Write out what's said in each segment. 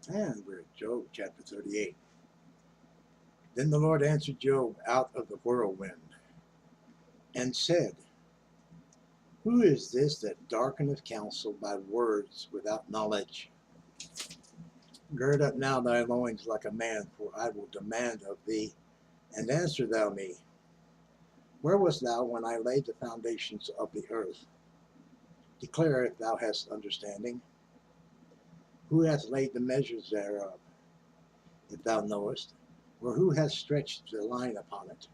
And we're at Job chapter 38. Then the Lord answered Job out of the whirlwind and said, Who is this that darkeneth counsel by words without knowledge? Gird up now thy loins like a man, for I will demand of thee, and answer thou me. Where wast thou when I laid the foundations of the earth? Declare if thou hast understanding. Who hath laid the measures thereof, if thou knowest? Or who hath stretched the line upon it?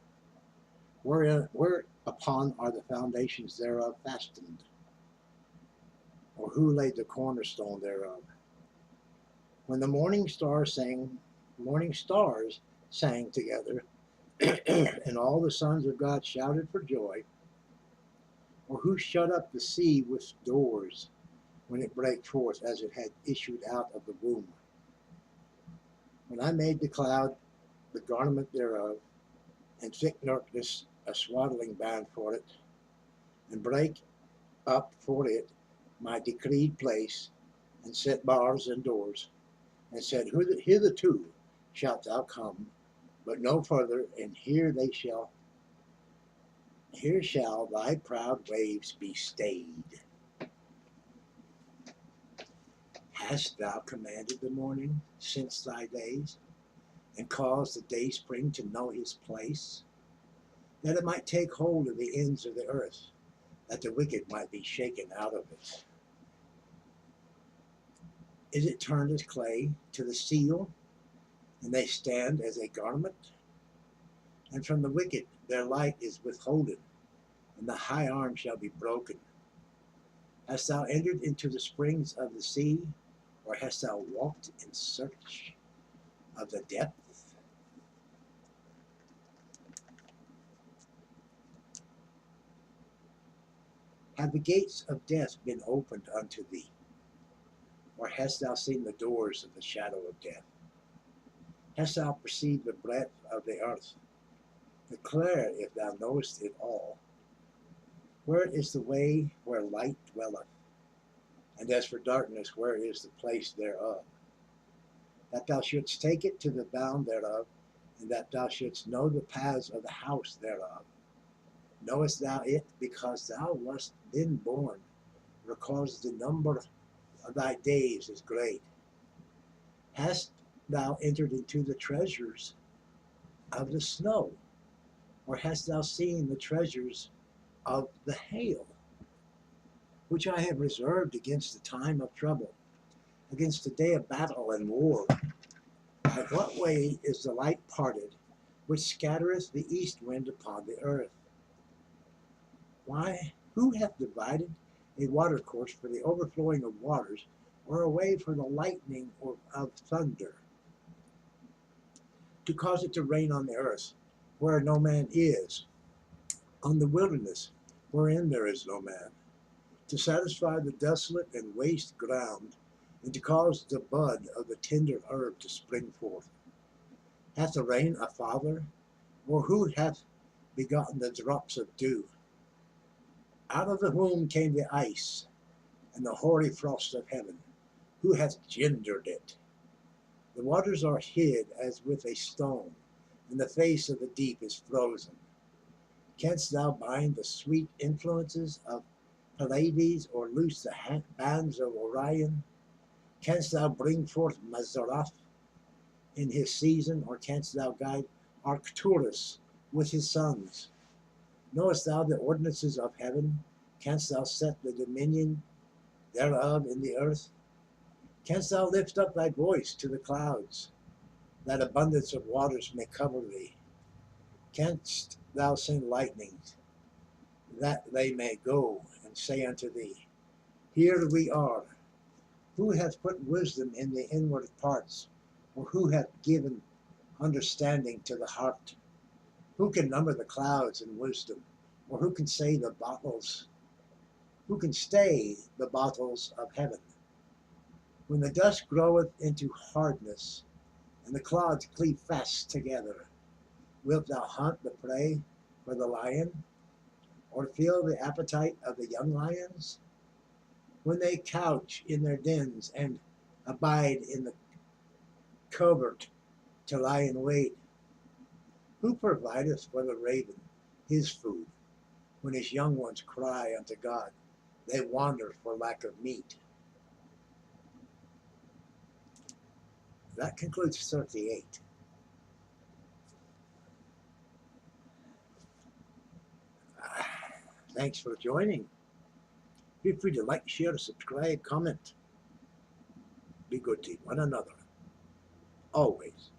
Whereupon are the foundations thereof fastened? Or who laid the cornerstone thereof? When the morning stars sang together, and all the sons of God shouted for joy, or who shut up the sea with doors when it brake forth as it had issued out of the womb? When I made the cloud the garment thereof, and thick darkness a swaddling band for it, and brake up for it my decreed place, and set bars and doors, and said, Hitherto shalt thou come, but no further, and here shall thy proud waves be stayed. Hast thou commanded the morning since thy days, and caused the day spring to know his place, that it might take hold of the ends of the earth, that the wicked might be shaken out of it? Is it turned as clay to the seal, and they stand as a garment? And from the wicked their light is withholden, and the high arm shall be broken. Hast thou entered into the springs of the sea, or hast thou walked in search of the depth? Have the gates of death been opened unto thee, or hast thou seen the doors of the shadow of death? Hast thou perceived the breadth of the earth? Declare if thou knowest it all. Where is the way where light dwelleth? And as for darkness, where is the place thereof? That thou shouldst take it to the bound thereof, and that thou shouldst know the paths of the house thereof. Knowest thou it because thou wast then born, because the number of thy days is great? Hast thou entered into the treasures of the snow, or hast thou seen the treasures of the hail, which I have reserved against the time of trouble, against the day of battle and war? By what way is the light parted, which scattereth the east wind upon the earth? Why, who hath divided a watercourse for the overflowing of waters, or a way for the lightning of thunder, to cause it to rain on the earth, where no man is, on the wilderness, wherein there is no man, to satisfy the desolate and waste ground, and to cause the bud of the tender herb to spring forth? Hath the rain a father, or who hath begotten the drops of dew? Out of the womb came the ice, and the hoary frost of heaven. Who hath gendered it? The waters are hid as with a stone, and the face of the deep is frozen. Canst thou bind the sweet influences of Pleiades, or loose the bands of Orion? Canst thou bring forth Mazzaroth in his season, or canst thou guide Arcturus with his sons? Knowest thou the ordinances of heaven? Canst thou set the dominion thereof in the earth? Canst thou lift up thy voice to the clouds, that abundance of waters may cover thee? Canst thou send lightnings, that they may go and say unto thee, Here we are? Who hath put wisdom in the inward parts, or who hath given understanding to the heart? Who can number the clouds in wisdom, or who can say the bottles? Who can stay the bottles of heaven? When the dust groweth into hardness, and the clods cleave fast together, wilt thou hunt the prey for the lion, or feel the appetite of the young lions? When they couch in their dens and abide in the covert to lie in wait? Who provideth for the raven his food? When his young ones cry unto God, they wander for lack of meat. That concludes 38. Thanks for joining. Feel free to like, share, subscribe, comment. Be good to one another. Always.